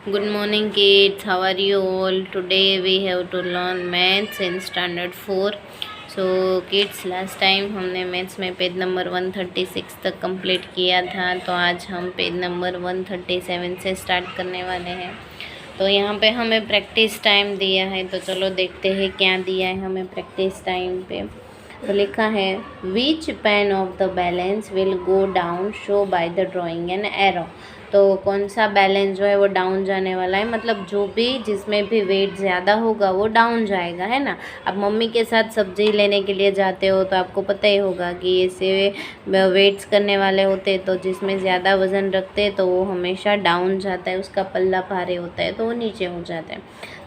Good morning, kids. How are you all? Today we have to learn maths in standard 4. So kids, last time हमने maths में page number 136 तक complete किया था, तो आज हम पेज नंबर 137 से स्टार्ट करने वाले हैं। तो यहाँ पे हमें प्रैक्टिस टाइम दिया है, तो चलो देखते हैं क्या दिया है हमें प्रैक्टिस टाइम पे। तो लिखा है which pan of the balance will go down show by the drawing an arrow. तो कौन सा बैलेंस जो है वो डाउन जाने वाला है, मतलब जो भी जिसमें भी वेट ज़्यादा होगा वो डाउन जाएगा, है ना। अब मम्मी के साथ सब्जी लेने के लिए जाते हो तो आपको पता ही होगा कि ऐसे वेट्स करने वाले होते हैं, तो जिसमें ज़्यादा वज़न रखते हैं तो वो हमेशा डाउन जाता है, उसका पल्ला भारी होता है तो वो नीचे हो जाता है।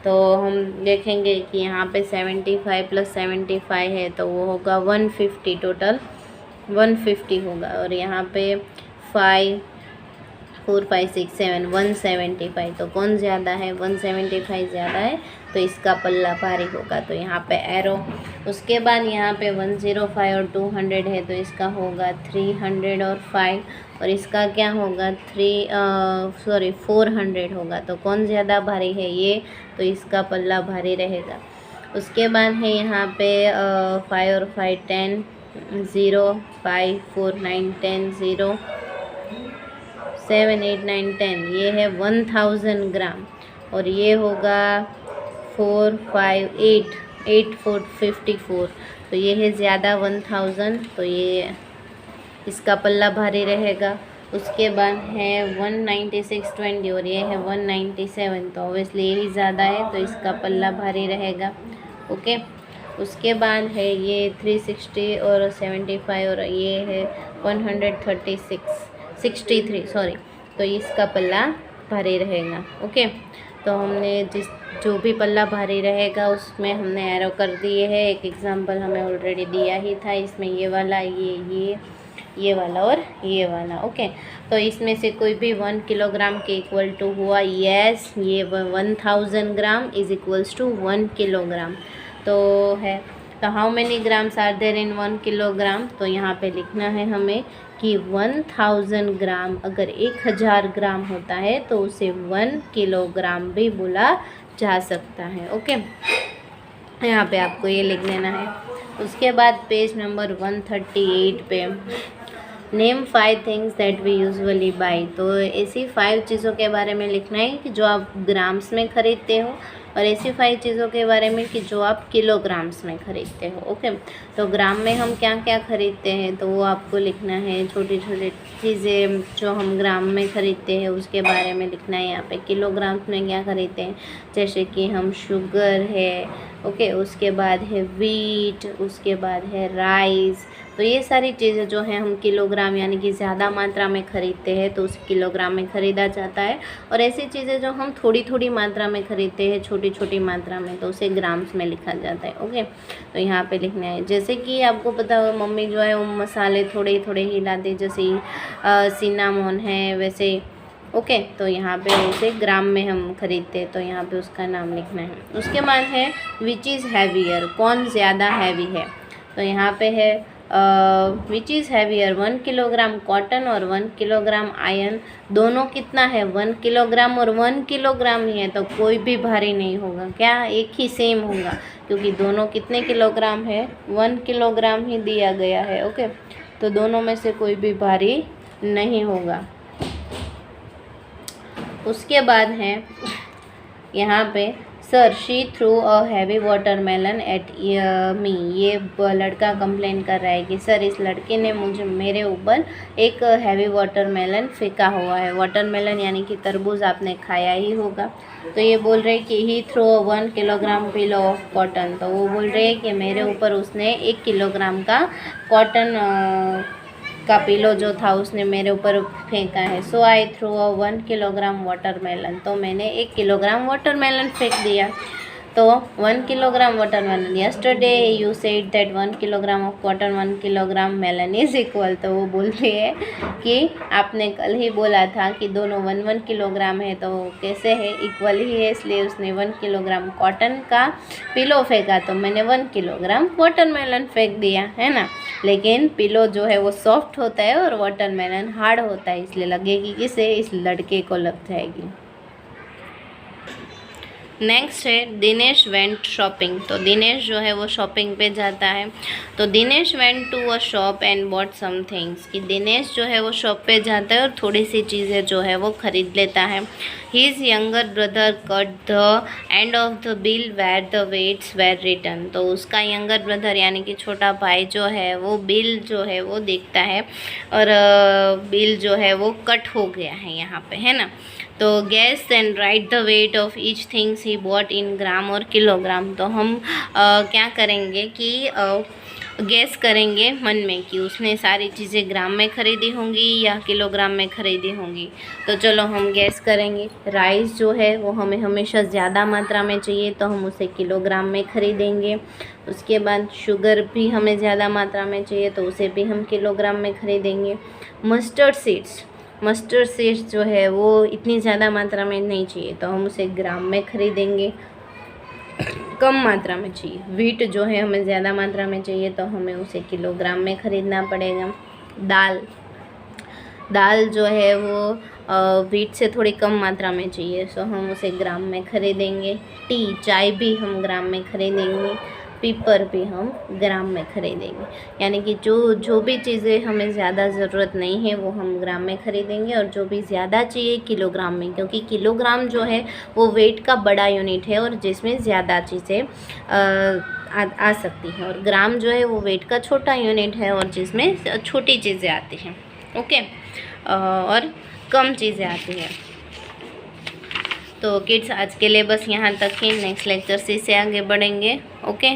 तो हम देखेंगे कि यहाँ पे 75 + 75 है तो वो होगा 150, टोटल 150 होगा। और यहाँ पे 5 4 5 6 7 175, तो कौन ज़्यादा है, 175 ज़्यादा है, तो इसका पल्ला भारी होगा, तो यहाँ पे एरो। उसके बाद यहाँ पे 105 और 200 है तो इसका होगा 300 और 5, और इसका क्या होगा 400 होगा, तो कौन ज़्यादा भारी है ये, तो इसका पल्ला भारी रहेगा। उसके बाद है यहाँ पे 5 और 5 10 0 5 4 9 10 0 7 8 9 10, ये है 1000 ग्राम। और ये होगा 4 5 8 8 4 54, तो ये है ज़्यादा 1000, तो ये इसका पल्ला भारी रहेगा। उसके बाद है 196 और ये है 197, तो ऑब्वियसली यही ज़्यादा है तो इसका पल्ला भारी रहेगा। ओके। उसके बाद है ये 360 और 75 और ये है 133 सॉरी, तो इसका पल्ला भारी रहेगा। ओके। तो हमने जो भी पल्ला भारी रहेगा उसमें हमने एरो कर दिए है। एक एग्जांपल हमें ऑलरेडी दिया ही था, इसमें ये वाला ये वाला और ये वाला। ओके। तो इसमें से कोई भी 1 किलोग्राम के इक्वल टू हुआ, यस, ये 1000 gram is equals to 1 kilogram तो है। तो how many grams are there in 1 kilogram, तो यहाँ पे लिखना है हमें कि 1000 ग्राम अगर 1000 ग्राम होता है तो उसे 1 किलोग्राम भी बोला जा सकता है। ओके, यहाँ पे आपको ये लिख लेना है। उसके बाद पेज नंबर 138 पे name 5 things that we usually buy, तो ऐसी 5 चीज़ों के बारे में लिखना है कि जो आप ग्राम्स में ख़रीदते हो, और ऐसी 5 चीज़ों के बारे में कि जो आप किलोग्राम्स में ख़रीदते हो। ओके। तो ग्राम में हम क्या क्या ख़रीदते हैं तो वो आपको लिखना है। छोटी छोटी चीज़ें जो हम ग्राम में ख़रीदते हैं उसके बारे में लिखना है। यहाँ पे किलोग्राम्स में क्या ख़रीदते हैं, जैसे कि हम शुगर है, ओके, उसके बाद है वीट, उसके बाद है राइस, तो ये सारी चीज़ें जो हैं हम किलोग्राम यानी कि ज़्यादा मात्रा में ख़रीदते हैं तो उसे किलोग्राम में ख़रीदा जाता है। और ऐसी चीज़ें जो हम थोड़ी थोड़ी मात्रा में ख़रीदते हैं, छोटी छोटी मात्रा में, तो उसे ग्राम्स में लिखा जाता है। ओके। तो यहाँ पे लिखना है, जैसे कि आपको पता हो मम्मी जो है वो मसाले थोड़े थोड़े ही लाते, जैसे सिनामोन है वैसे। ओके। तो यहाँ पे उसे ग्राम में हम खरीदते हैं तो यहाँ पे उसका नाम लिखना है। उसके बाद है विच इज़ हैवियर, कौन ज़्यादा हैवी है, तो यहाँ पे है which is heavier 1 kilogram cotton और 1 किलोग्राम आयरन, दोनों कितना है 1 किलोग्राम और 1 किलोग्राम ही है, तो कोई भी भारी नहीं होगा, क्या एक ही सेम होगा, क्योंकि दोनों कितने किलोग्राम है 1 किलोग्राम ही दिया गया है। ओके। तो दोनों में से कोई भी भारी नहीं होगा। उसके बाद है यहाँ पे sir she through a heavy watermelon at me, ये लड़का कंप्लेन कर रहा है कि सर इस लड़के ने मेरे ऊपर एक हैवी वाटरमेलन फेंका हुआ है। वाटरमेलन यानी कि तरबूज आपने खाया ही होगा। तो ये बोल रहे कि he throw 1 kilogram pillow of cotton, तो वो बोल रहे हैं कि मेरे ऊपर उसने 1 किलोग्राम का कॉटन का पिलो जो था उसने मेरे ऊपर फेंका है। So I threw a 1 kilogram watermelon, तो मैंने 1 किलोग्राम वाटरमेलन फेंक दिया। तो 1 kilogram watermelon, yesterday you said that 1 kilogram of cotton 1 kilogram melon is equal, तो वो बोल रही है कि आपने कल ही बोला था कि दोनों 1 किलोग्राम है, तो कैसे है, इक्वल ही है, इसलिए उसने 1 किलोग्राम कॉटन का पिलो फेंका तो मैंने 1 किलोग्राम वाटरमेलन फेंक दिया, है ना। लेकिन पिलो जो है वो सॉफ्ट होता है और वाटरमेलन हार्ड होता है, इसलिए लगेगी किसे, इस लड़के को लग जाएगी। नेक्स्ट है दिनेश वेंट शॉपिंग। तो दिनेश जो है वो शॉपिंग पे जाता है। तो Dinesh went to a shop and bought some things, कि दिनेश जो है वो शॉप पे जाता है और थोड़ी सी चीज़ें जो है वो ख़रीद लेता है। His younger brother cut the end of the bill where the weights were return. तो उसका यंगर ब्रदर यानी कि छोटा भाई जो है वो बिल जो है वो देखता है और बिल जो है वो कट हो गया है यहाँ पे, है ना। तो guess and write the weight of each things he bought in gram और किलोग्राम। तो हम क्या करेंगे कि गैस करेंगे मन में कि उसने सारी चीज़ें ग्राम में ख़रीदी होंगी या किलोग्राम में ख़रीदी होंगी। तो चलो हम गैस करेंगे। राइस जो है वो हमें हमेशा ज़्यादा मात्रा में चाहिए तो हम उसे किलोग्राम में ख़रीदेंगे। उसके बाद शुगर भी हमें ज़्यादा मात्रा में चाहिए तो उसे भी हम किलोग्राम में ख़रीदेंगे। मस्टर्ड सीड्स जो है वो इतनी ज़्यादा मात्रा में नहीं चाहिए तो हम उसे ग्राम में ख़रीदेंगे, कम मात्रा में चाहिए। व्हीट जो है हमें ज़्यादा मात्रा में चाहिए तो हमें उसे किलोग्राम में ख़रीदना पड़ेगा। दाल जो है वो व्हीट से थोड़ी कम मात्रा में चाहिए तो हम उसे ग्राम में ख़रीदेंगे। चाय भी हम ग्राम में ख़रीदेंगे। पेपर भी हम ग्राम में ख़रीदेंगे। यानी कि जो भी चीज़ें हमें ज़्यादा ज़रूरत नहीं है वो हम ग्राम में ख़रीदेंगे और जो भी ज़्यादा चाहिए किलोग्राम में, क्योंकि किलोग्राम जो है वो वेट का बड़ा यूनिट है और जिसमें ज़्यादा चीज़ें आ सकती हैं, और ग्राम जो है वो वेट का छोटा यूनिट है और जिसमें छोटी चीज़ें आती हैं। ओके, और कम चीज़ें आती हैं। तो किड्स आज के लिए बस यहाँ तक ही। नेक्स्ट लेक्चर से आगे बढ़ेंगे। ओके,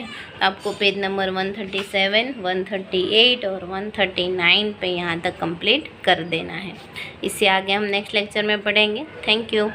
आपको पेज नंबर 137, 138 और 139 पे यहाँ तक कंप्लीट कर देना है। इससे आगे हम नेक्स्ट लेक्चर में पढ़ेंगे। Thank you.